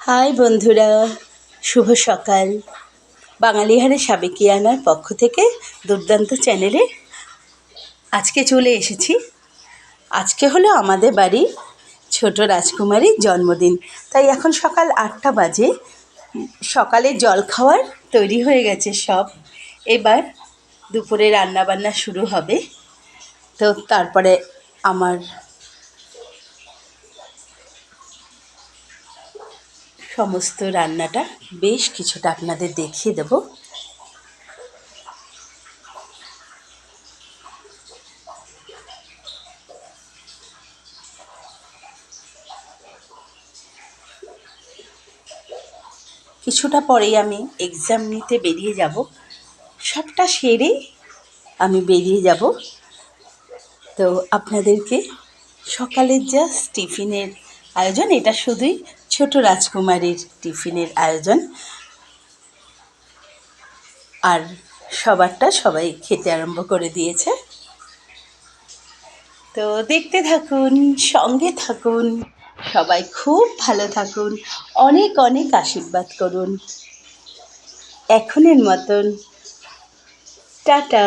High বন্ধুরা, শুভ সকাল। বাঙালিহারে সাবেকিয়ানার পক্ষ থেকে দুর্দান্ত চ্যানেলে আজকে চলে এসেছি। আজকে হলো আমাদের বাড়ির ছোট রাজকুমারীর জন্মদিন, তাই এখন সকাল 8টা বাজে। সকালের জলখাবার তৈরি হয়ে গেছে সব। এবার দুপুরে রান্নাবান্না শুরু হবে। তো তারপরে আমার সমস্ত রান্নাটা বেশ কিছুটা আপনাদের দেখিয়ে দেব। কিছুটা পরেই আমি এক্সাম নিতে বেরিয়ে যাব। সবটা সেরেই আমি বেরিয়ে যাব। তো আপনাদেরকে সকালের জাস্ট টিফিনের আয়োজন, এটা শুধুই ছোট রাজকুমারীর টিফিনের আয়োজন। আর সবারটা সবাই খেতে আরম্ভ করে দিয়েছে। তো দেখতে থাকুন, সঙ্গে থাকুন, সবাই খুব ভালো থাকুন, অনেক অনেক আশীর্বাদ করুন। এখনের মতন টাটা।